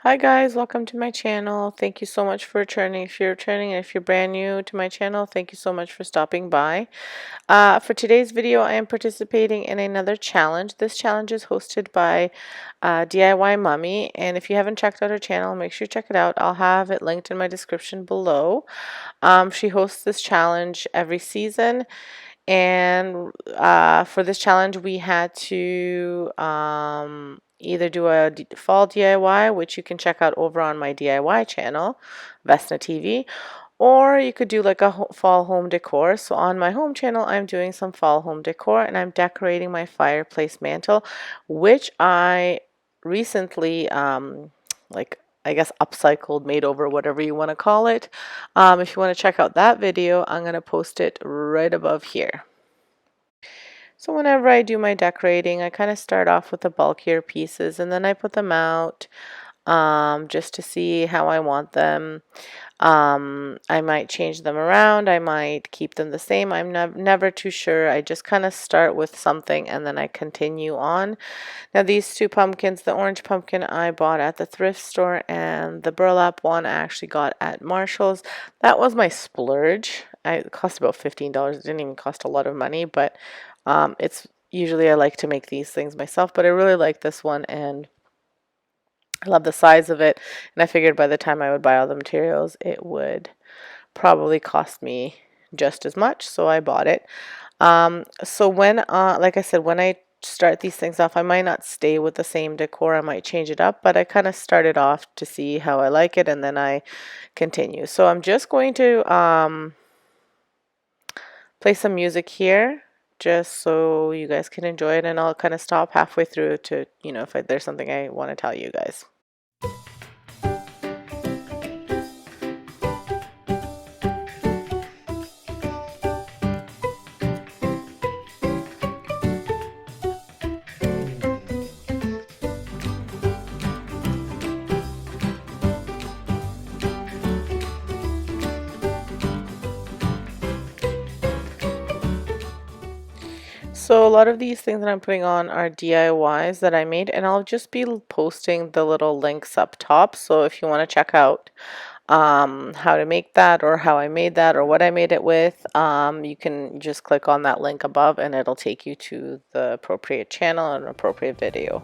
Hi guys, welcome to my channel. Thank you so much for returning. If you're returning and if you're brand new to my channel, thank you so much for stopping by. For today's video, I am participating in another challenge. This challenge is hosted by DIY Mummy, and if you haven't checked out her channel, make sure you check it out. I'll have it linked in my description below. She hosts this challenge every season, and for this challenge, we had to either do a fall DIY, which you can check out over on my DIY channel, Vesna TV, or you could do like a fall home decor. So on my home channel, I'm doing some fall home decor, and I'm decorating my fireplace mantle, which I recently like I guess upcycled, made over, whatever you want to call it. If you want to check out that video, I'm going to post it right above here. So whenever I do my decorating, I kind of start off with the bulkier pieces and then I put them out just to see how I want them. I might change them around. I might keep them the same. I'm never too sure. I just kind of start with something and then I continue on. Now these two pumpkins, the orange pumpkin I bought at the thrift store and the burlap one I actually got at Marshall's. That was my splurge. It cost about $15. It didn't even cost a lot of money, but it's usually I like to make these things myself, but I really like this one and I love the size of it, and I figured by the time I would buy all the materials, it would probably cost me just as much, so I bought it. So when, like I said, when I start these things off, I might not stay with the same decor, I might change it up, but I kind of started off to see how I like it, and then I continue. So I'm just going to play some music here just so you guys can enjoy it, and I'll kind of stop halfway through to, if there's something I want to tell you guys. So a lot of these things that I'm putting on are DIYs that I made, and I'll just be posting the little links up top. So if you want to check out how to make that or how I made that or what I made it with, you can just click on that link above and it'll take you to the appropriate channel and appropriate video.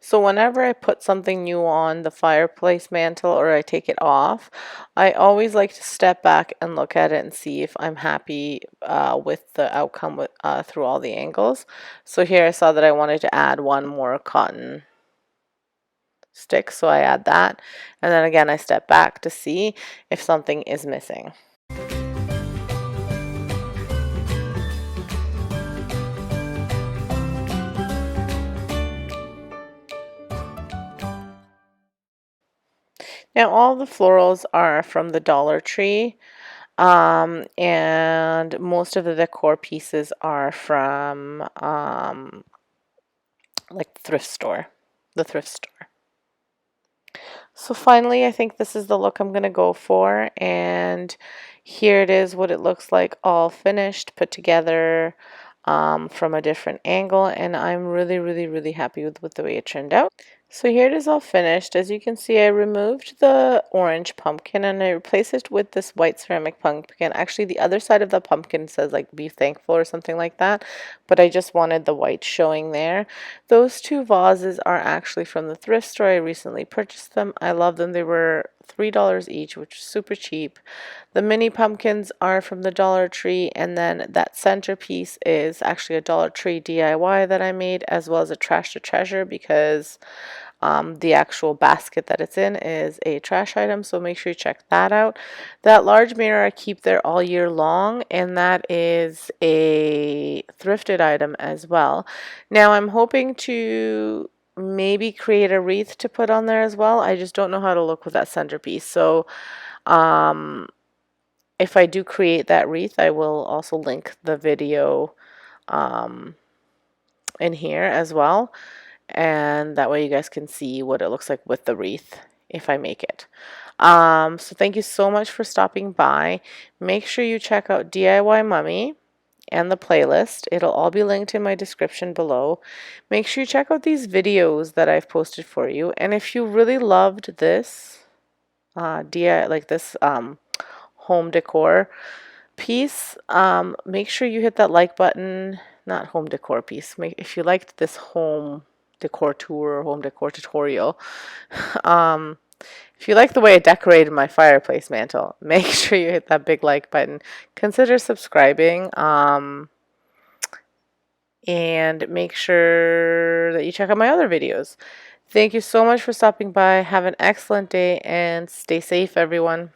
So whenever I put something new on the fireplace mantle or I take it off, I always like to step back and look at it and see if I'm happy with the outcome through all the angles. So here I saw that I wanted to add one more cotton stick, so I add that. And then again, I step back to see if something is missing. Now all the florals are from the Dollar Tree, and most of the decor pieces are from like the thrift store. So finally, I think this is the look I'm going to go for, and here it is what it looks like all finished, put together from a different angle, and I'm really happy with the way it turned out. So here it is all finished. As you can see, I removed the orange pumpkin and I replaced it with this white ceramic pumpkin. Actually, the other side of the pumpkin says like be thankful or something like that, but I just wanted the white showing there. Those two vases are actually from the thrift store. I recently purchased them. I love them. They were $3 each, which is super cheap. The mini pumpkins are from the Dollar Tree, and then that centerpiece is actually a Dollar Tree DIY that I made, as well as a Trash to Treasure, because the actual basket that it's in is a trash item, so make sure you check that out. That large mirror I keep there all year long, and that is a thrifted item as well. Now I'm hoping to maybe create a wreath to put on there as well. I just don't know how to look with that centerpiece. So if I do create that wreath, I will also link the video in here as well, and that way you guys can see what it looks like with the wreath if I make it. So thank you so much for stopping by. Make sure you check out DIY Mummy and the playlist. It'll all be linked in my description below. Make sure you check out these videos that I've posted for you. And if you really loved this like this home decor piece, make sure you hit that like button. Not home decor piece. If you liked this home decor tour or home decor tutorial, if you like the way I decorated my fireplace mantle, make sure you hit that big like button. Consider subscribing, and make sure that you check out my other videos. Thank you so much for stopping by. Have an excellent day and stay safe, everyone.